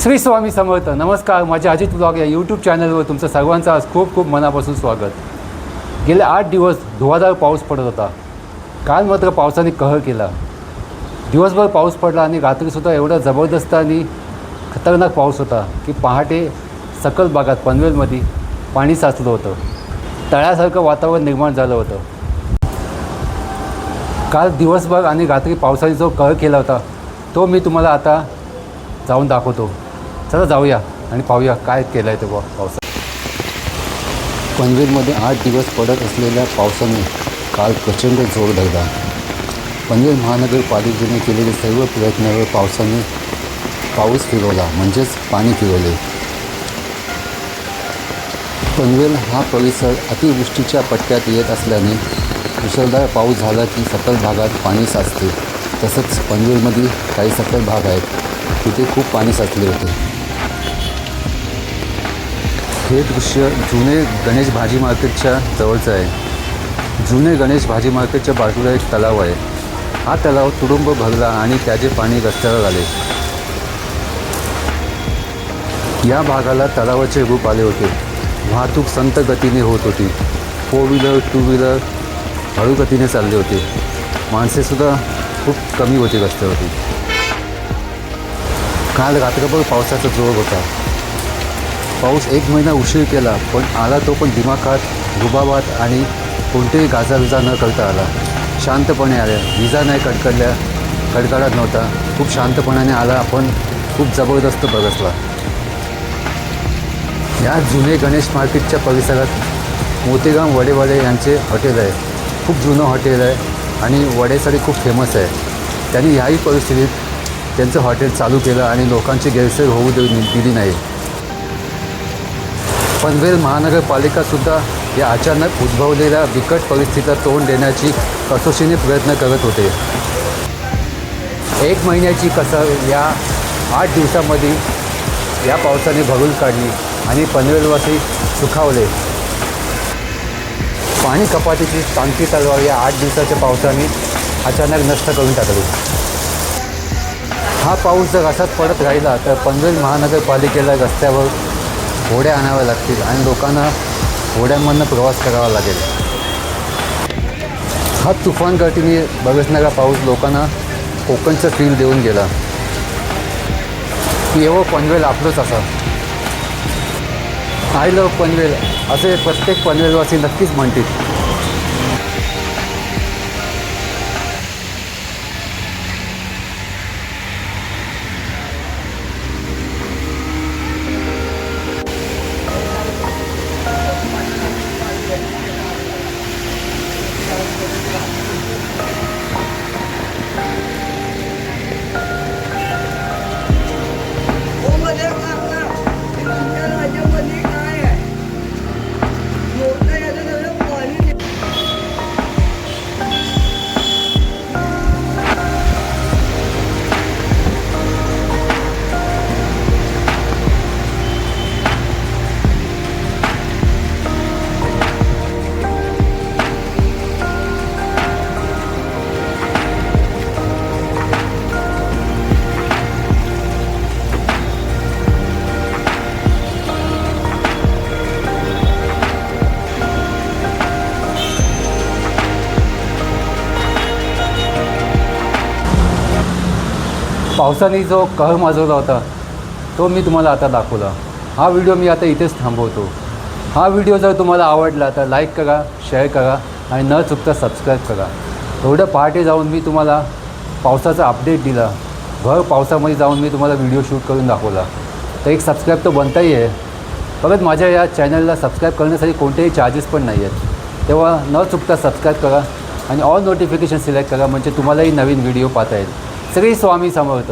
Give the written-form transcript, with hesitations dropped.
श्री स्वामी समर्थ. नमस्कार. माझ्या अजित ब्लॉग या यूट्यूब चॅनलवर तुमचं सर्वांचं आज खूप खूप मनापासून स्वागत. गेले 8 दिवस धुवाधार पाऊस पडत होता. काल मात्र पावसाने कहर केला. दिवसभर पाऊस पडला आणि रात्रीसुद्धा एवढा जबरदस्त आणि खतरनाक पाऊस होता की पहाटे सकल भागात पनवेलमध्ये पाणी साचलं होतं. तळ्यासारखं वातावरण निर्माण झालं होतं. काल दिवसभर आणि रात्री पावसाने जो कहर केला होता तो मी तुम्हाला आता जाऊन दाखवतो. चला जाऊया आणि पाहूया काय केलं आहे ते पावसात. पनवेलमध्ये 8 दिवस पडत असलेल्या पावसाने काल प्रचंड जोर धरला. पनवेल महानगरपालिकेने केलेले सर्व प्रयत्नावर पावसाने पाऊस फिरवला, म्हणजेच पाणी फिरवले. पनवेल हा परिसर अतिवृष्टीच्या पट्ट्यात येत असल्याने मुसळधार पाऊस झाला की सकल भागात पाणी साचते. तसंच पनवेलमधील काही सकल भाग आहेत तिथे खूप पाणी साचले होते. हे दृश्य जुने गणेश भाजी मार्केटच्या जवळचं आहे. जुने गणेश भाजी मार्केटच्या बाजूला एक तलाव आहे. हा तलाव तुडुंब भरला आणि त्याचे पाणी रस्त्यावर आले. या भागाला तलावाचे रूप आले होते. वाहतूक संत गतीने होत होती. 4 व्हीलर 2 व्हीलर हळू गतीने चालले होते. माणसेसुद्धा खूप कमी होती रस्त्यावरती. काल रात्रभर पावसाचा जोर होता. पाऊस 1 महिना उशीर केला, पण आला तो पण दिमाखात, रुबाबात आणि कोणतेही गाजाविजा न करता आला. शांतपणे आल्या. विजा नाही कडकडाट नव्हता. खूप शांतपणाने आला. आपण खूप जबरदस्त बरसला. या जुने गणेश मार्केटच्या परिसरात मोतीराम वडेवाले यांचे हॉटेल आहे. खूप जुनं हॉटेल आहे आणि वडेसाठी खूप फेमस आहे. त्यांनी ह्याही परिस्थितीत त्यांचं हॉटेल चालू केलं आणि लोकांची गैरसोय होऊ दिली नाही. पनवेल महानगरपालिकासुद्धा या अचानक उद्भवलेल्या बिकट परिस्थितीला तोंड देण्याची कसोशीने प्रयत्न करत होते. 1 महिन्याची कसर या 8 दिवसामध्ये या पावसाने भरून काढली आणि पनवेलवासी सुखावले. पाणी कपातीची तांत्रिक तलवार या 8 दिवसाच्या पावसाने अचानक नष्ट करून टाकली. हा पाऊस जर असाच पडत राहिला तर पनवेल महानगरपालिकेला रस्त्यावर होड्या आणाव्या लागतील आणि लोकांना होड्यांमधून प्रवास करावा लागेल. हा तुफान गतीने बरसणारा पाऊस लोकांना कोकणचं फील देऊन गेला. येवो पनवेल आपलंच असा. आय लव्ह पनवेल असे प्रत्येक पनवेलवासी नक्कीच म्हणतील. पावसाने जो कहर माजवला होता तो मी तुम्हाला आता दाखवला. हा व्हिडिओ मी आता इथेच थांबवतो. हा व्हिडिओ जर तुम्हाला आवडला तर लाईक करा, शेअर करा आणि न चुकता सबस्क्राईब करा. एवढं पहाटे जाऊन मी तुम्हाला पावसाचा अपडेट दिला. भर पावसामध्ये जाऊन मी तुम्हाला व्हिडिओ शूट करून दाखवला. तर एक सबस्क्राईब तर बनताही आहे. परत माझ्या या चॅनलला सबस्क्राईब करण्यासाठी कोणतेही चार्जेस पण नाही आहेत. तेव्हा न चुकता सबस्क्राईब करा आणि ऑल नोटिफिकेशन सिलेक्ट करा, म्हणजे तुम्हालाही नवीन व्हिडिओ पाहता येईल. श्री स्वामी समर्थ.